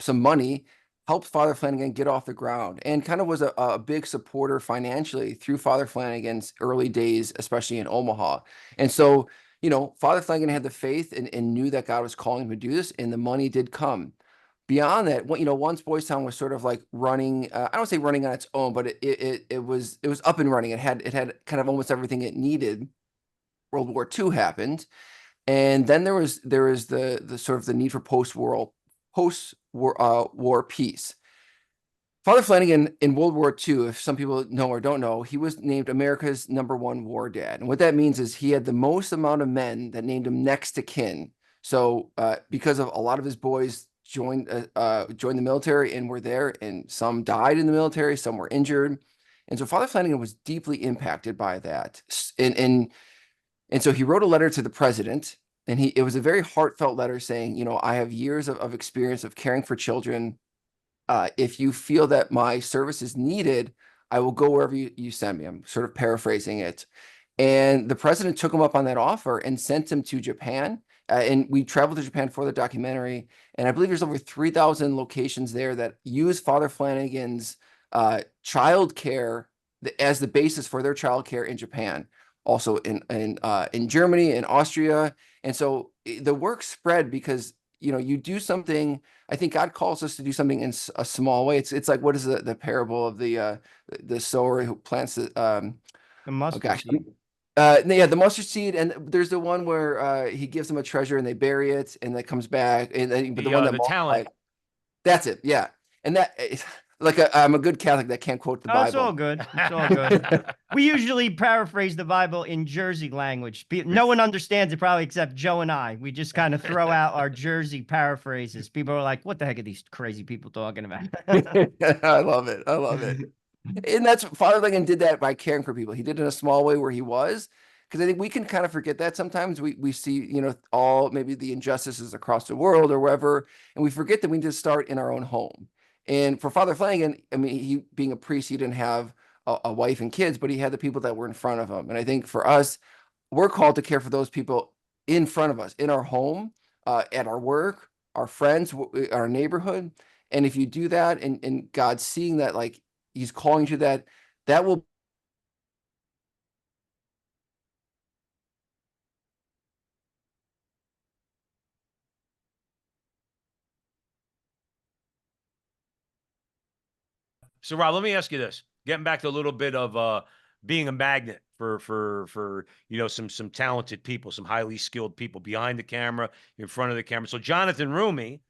B: money, helped Father Flanagan get off the ground, and kind of was a big supporter financially through Father Flanagan's early days, especially in Omaha. And so, Father Flanagan had the faith and knew that God was calling him to do this, and the money did come. Beyond that, once Boys Town was sort of like running, I don't say running on its own, but it was up and running. It had kind of almost everything it needed. World War II happened, and then there was the sort of the need for post-war peace. Father Flanagan in World War II, if some people know or don't know, he was named America's #1 war dad, and what that means is he had the most amount of men that named him next to kin. So because of a lot of his boys joined the military and were there, and some died in the military, some were injured, and so Father Flanagan was deeply impacted by that, and so he wrote a letter to the president, and it was a very heartfelt letter saying, I have years of experience of caring for children if you feel that my service is needed, I will go wherever you send me. I'm sort of paraphrasing it. And the president took him up on that offer and sent him to Japan. And we traveled to Japan for the documentary. And I believe there's over 3,000 locations there that use Father Flanagan's child care as the basis for their child care in Japan, also in Germany and Austria. And so the work spread because, you do something. I think God calls us to do something in a small way. It's like, what is the parable of the sower who plants the
C: The
B: oh
C: mustard
B: gosh.
C: seed.
B: Yeah, the mustard seed, and there's the one where he gives them a treasure and they bury it and that comes back, and then but the one that
A: The talent.
B: multiplied, that's it. Yeah, and that like I'm a good Catholic that can't quote the
C: Oh, it's all
B: Bible.
C: good. It's all good. We usually paraphrase the Bible in Jersey language. No one understands it probably except Joe and I. We just kind of throw out our Jersey paraphrases. People are like, what the heck are these crazy people talking about?
B: I love it. I love it. And that's Father Lincoln did that by caring for people. He did it in a small way where he was, because I think we can kind of forget that sometimes we see, all maybe the injustices across the world or wherever, and we forget that we need to start in our own home. And for Father Flanagan, I mean, he being a priest, he didn't have a wife and kids, but he had the people that were in front of him. And I think for us, we're called to care for those people in front of us, in our home, at our work, our friends, our neighborhood. And if you do that, and God's seeing that, like he's calling you to that, that will.
A: So Rob, let me ask you this. Getting back to a little bit of being a magnet for some talented people, some highly skilled people behind the camera, in front of the camera. So Jonathan Rumi,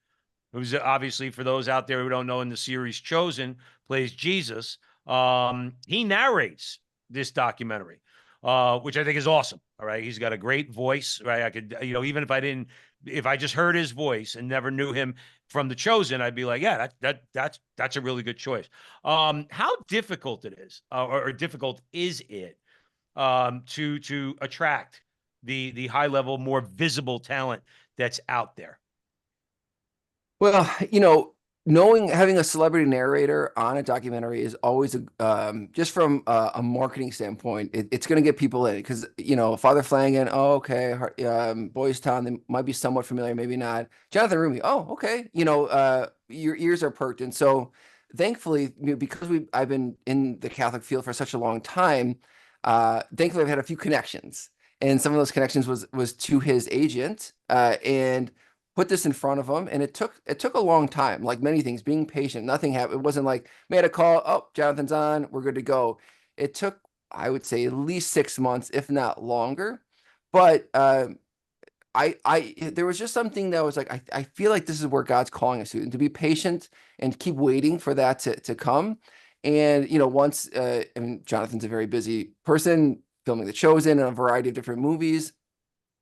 A: who's obviously, for those out there who don't know, in the series Chosen, plays Jesus. He narrates this documentary, which I think is awesome. All right, he's got a great voice. Right, I could, even if I just heard his voice and never knew him from The Chosen, I'd be like, yeah, that's a really good choice. How difficult it is, or difficult is it, to attract the high level, more visible talent that's out there?
B: Well, having a celebrity narrator on a documentary is always just from a marketing standpoint, it's going to get people in because, Father Flanagan, oh, okay, Boys Town, they might be somewhat familiar, maybe not. Jonathan Rumi, oh, okay, your ears are perked. And so thankfully, because I've been in the Catholic field for such a long time, thankfully I've had a few connections. And some of those connections was to his agent, and put this in front of him, and it took a long time, like many things, being patient. Nothing happened. It wasn't like made a call, oh, Jonathan's on, we're good to go. It took, I would say, at least 6 months, if not longer. But there was just something that was like, I feel like this is where God's calling us to, and to be patient and keep waiting for that to come. And once I mean, Jonathan's a very busy person, filming The Chosen and a variety of different movies.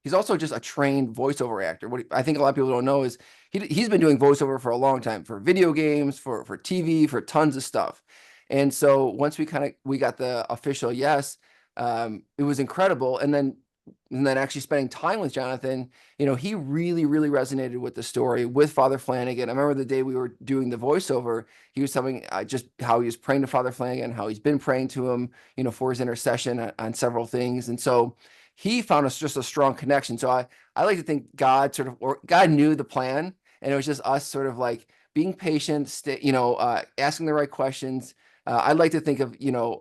B: He's also just a trained voiceover actor. What I think a lot of people don't know is he's been doing voiceover for a long time, for video games, for TV, for tons of stuff. And so once we got the official yes, it was incredible. And then actually spending time with Jonathan, he really, really resonated with the story with Father Flanagan. I remember the day we were doing the voiceover, he was telling just how he was praying to Father Flanagan, how he's been praying to him, for his intercession on several things. And so he found us just a strong connection. So I like to think God God knew the plan, and it was just us sort of like being patient, asking the right questions. I'd like to think of,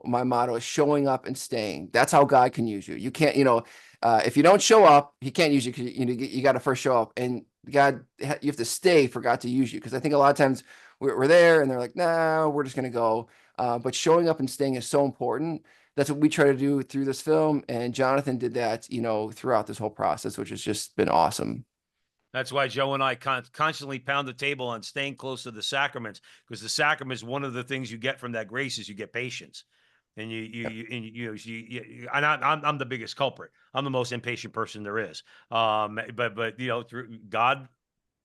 B: my motto is showing up and staying. That's how God can use you. You can't, if you don't show up, he can't use you, because you got to first show up, and you have to stay for God to use you. Because I think a lot of times we're there and they're like, nah, we're just going to go. But showing up and staying is so important. That's what we try to do through this film. And Jonathan did that, throughout this whole process, which has just been awesome.
A: That's why Joe and I constantly pound the table on staying close to the sacraments, because the sacraments, one of the things you get from that grace is you get patience. And I'm the biggest culprit. I'm the most impatient person there is. But through God,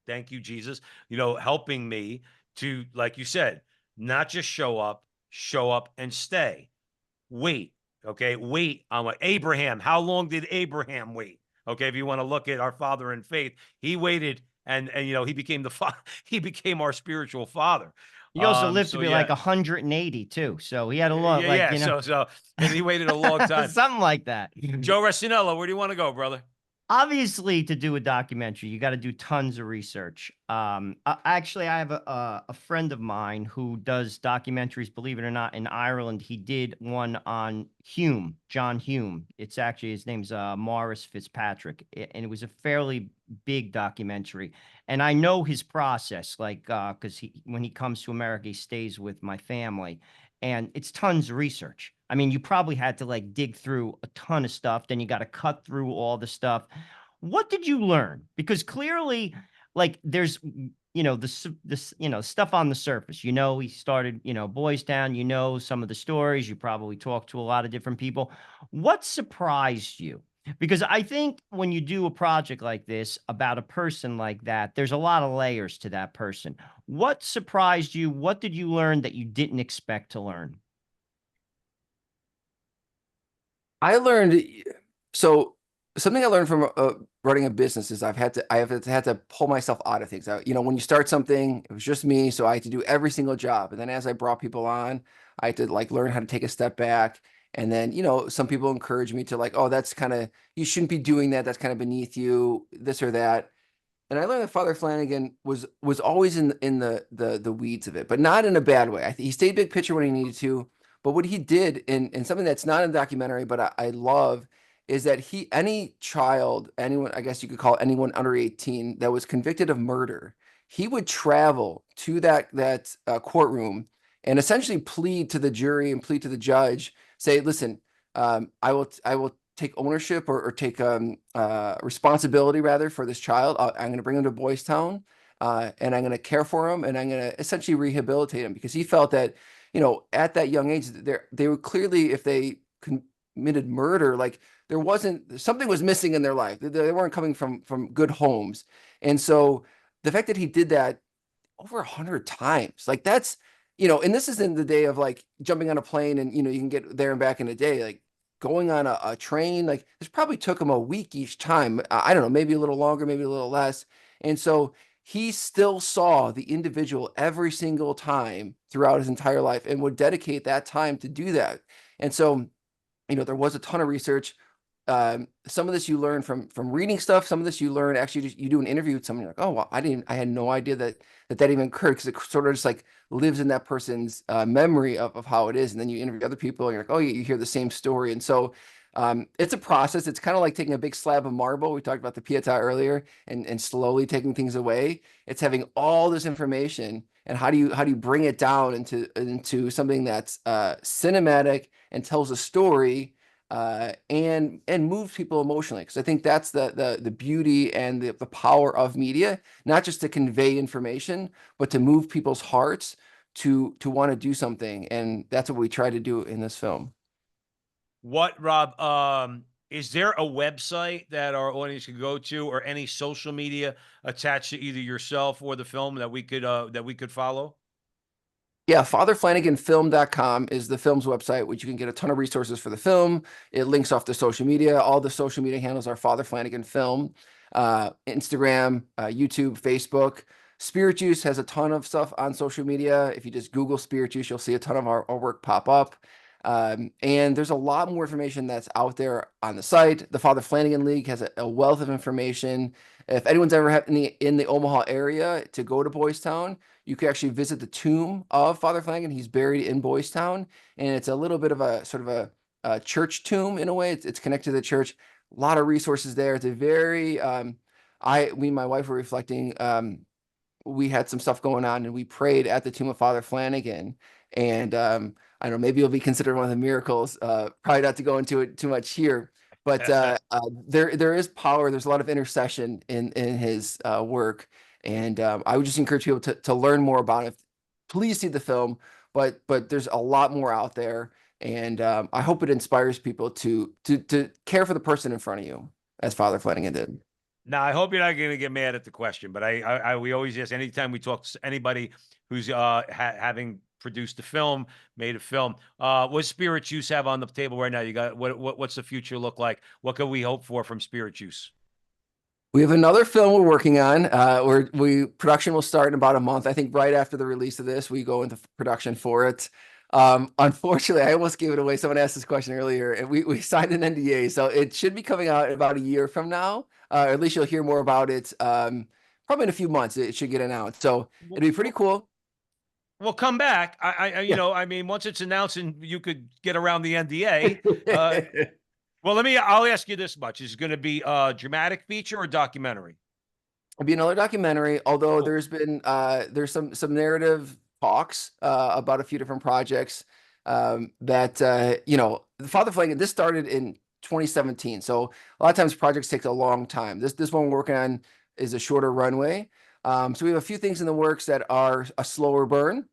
A: thank you, Jesus, helping me to, like you said, not just show up and stay. Wait. Okay. Wait. I'm like Abraham. How long did Abraham wait? Okay. If you want to look at our father in faith, he waited, and he became he became our spiritual father.
C: He also lived to
A: So
C: be
A: yeah,
C: like 180 too. So he had a lot,
A: yeah,
C: like,
A: yeah.
C: you know,
A: So and he waited a long time.
C: something like that.
A: Joe Resinello, where do you want to go, brother?
C: Obviously, to do a documentary, you got to do tons of research. Actually, I have a friend of mine who does documentaries. Believe it or not, in Ireland, he did one on Hume, John Hume. It's actually his name's Maurice Fitzpatrick, and it was a fairly big documentary. And I know his process, like because when he comes to America, he stays with my family, and it's tons of research. I mean, you probably had to like dig through a ton of stuff. Then you got to cut through all the stuff. What did you learn? Because clearly, like, there's, this, stuff on the surface. You know, he started, Boys Town. You know some of the stories. You probably talked to a lot of different people. What surprised you? Because I think when you do a project like this about a person like that, there's a lot of layers to that person. What surprised you? What did you learn that you didn't expect to learn?
B: I learned so something I learned from running a business is I have had to pull myself out of things. When you start something, it was just me, so I had to do every single job. And then as I brought people on, I had to like learn how to take a step back. And then, some people encourage me to like, oh, that's kind of, you shouldn't be doing that. That's kind of beneath you, this or that. And I learned that Father Flanagan was always in the weeds of it, but not in a bad way. He stayed big picture when he needed to, but what he did, and something that's not in the documentary, but I love, is that any child, anyone, I guess you could call anyone under 18 that was convicted of murder, he would travel to that courtroom and essentially plead to the jury and plead to the judge, say, listen, I will take ownership or take responsibility rather for this child. I'm going to bring him to Boys Town, and I'm going to care for him, and I'm going to essentially rehabilitate him, because he felt that, at that young age, they were clearly, if they committed murder, like there wasn't, something was missing in their life. They weren't coming from good homes. And so the fact that he did that over 100 times, like that's, and this is in the day of like jumping on a plane and, you can get there and back in a day, like going on a train, like this probably took him a week each time. I don't know, maybe a little longer, maybe a little less. And so he still saw the individual every single time throughout his entire life and would dedicate that time to do that. And so, there was a ton of research. Some of this you learn from reading stuff. Some of this you learn actually just, you do an interview with someone, you're like, oh, well, I had no idea that even occurred, because it sort of just like lives in that person's memory of how it is. And then you interview other people and you're like, oh, you hear the same story. And so it's a process. It's kind of like taking a big slab of marble. We talked about the Pietà earlier, and slowly taking things away. It's having all this information, and how do you bring it down into something that's cinematic and tells a story, and moves people emotionally, because I think that's the beauty and the power of media, not just to convey information, but to move people's hearts to want to do something. And that's what we try to do in this film.
A: What, Rob? Is there a website that our audience could go to, or any social media attached to either yourself or the film that we could follow?
B: Yeah, fatherflanaganfilm.com is the film's website, which you can get a ton of resources for the film. It links off to social media. All the social media handles are Father Flanagan Film, Instagram, YouTube, Facebook. Spirit Juice has a ton of stuff on social media. If you just Google Spirit Juice, you'll see a ton of our work pop up. And there's a lot more information that's out there on the site. The Father Flanagan League has a wealth of information. If anyone's ever in the Omaha area to go to Boys Town, you can actually visit the tomb of Father Flanagan. He's buried in Boys Town, and it's a little bit of a sort of a church tomb in a way. It's connected to the church. A lot of resources there. It's a very we and my wife were reflecting. We had some stuff going on, and we prayed at the tomb of Father Flanagan. And I don't know, maybe it'll be considered one of the miracles. Probably not to go into it too much here, but there is power. There's a lot of intercession in his work, and I would just encourage people to learn more about it. Please see the film, but there's a lot more out there, and I hope it inspires people to care for the person in front of you, as Father Flanagan did.
A: Now, I hope you're not going to get mad at the question, but we always ask, anytime we talk to anybody who's having produced a film, made a film, what Spirit Juice have on the table right now? You got what's the future look like? What can we hope for from Spirit Juice?
B: We have another film we're working on. Production will start in about a month. I think right after the release of this, we go into production for it. Unfortunately, I almost gave it away. Someone asked this question earlier, and we signed an NDA, so it should be coming out in about a year from now. Or at least you'll hear more about it. Probably in a few months, it should get announced. So it'd be pretty cool.
A: Well, come back. You
B: Yeah.
A: know, I mean, once it's announced and you could get around the NDA. Well, I'll ask you this much. Is it going to be a dramatic feature or documentary?
B: It'll be another documentary, although
A: Cool.
B: there's some narrative talks about a few different projects that Father Flanagan, this started in 2017. So a lot of times projects take a long time. This one we're working on is a shorter runway. So we have a few things in the works that are a slower burn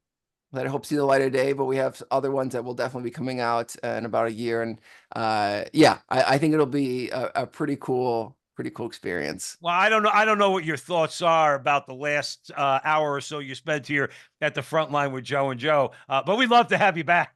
B: that I hope see the light of day, but we have other ones that will definitely be coming out in about a year. And I think it'll be a pretty cool experience.
A: Well, I don't know what your thoughts are about the last hour or so you spent here at the front line with Joe and Joe, but we'd love to have you back.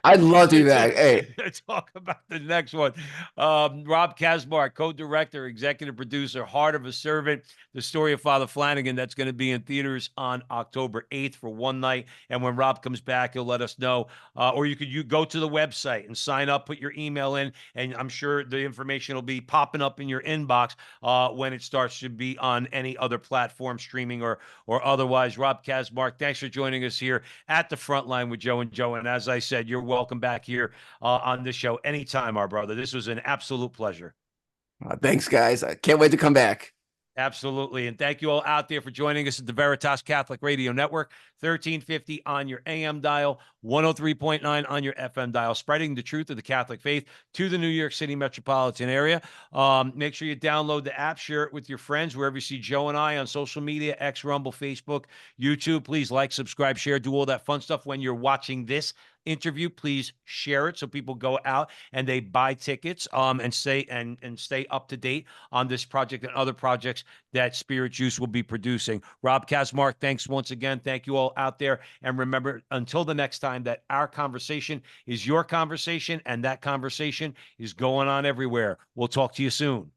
B: I'd love to be back. Hey,
A: Talk about the next one. Rob Kaczmark, co-director, executive producer, Heart of a Servant, the story of Father Flanagan. That's going to be in theaters on October 8th for one night. And when Rob comes back, he'll let us know. Or you go to the website and sign up, put your email in, and I'm sure the information will be popping up in your inbox when it starts to be on any other platform, streaming or otherwise. Rob Kaczmark, thanks for joining us here at the front line with Joe and Joe. And as I said, you're welcome back here on this show anytime, our brother. This was an absolute pleasure.
B: thanks, guys. I can't wait to come back.
A: Absolutely. And thank you all out there for joining us at the Veritas Catholic Radio Network, 1350 on your AM dial, 103.9 on your FM dial, spreading the truth of the Catholic faith to the New York City metropolitan area. Make sure you download the app, share it with your friends, wherever you see Joe and I on social media, X, Rumble, Facebook, YouTube. Please like, subscribe, share, do all that fun stuff. When you're watching this interview, please share it so people go out and they buy tickets and stay up to date on this project and other projects that Spirit Juice will be producing. Rob Kaczmark, thanks once again. Thank you all out there. And remember, until the next time, that our conversation is your conversation, and that conversation is going on everywhere. We'll talk to you soon.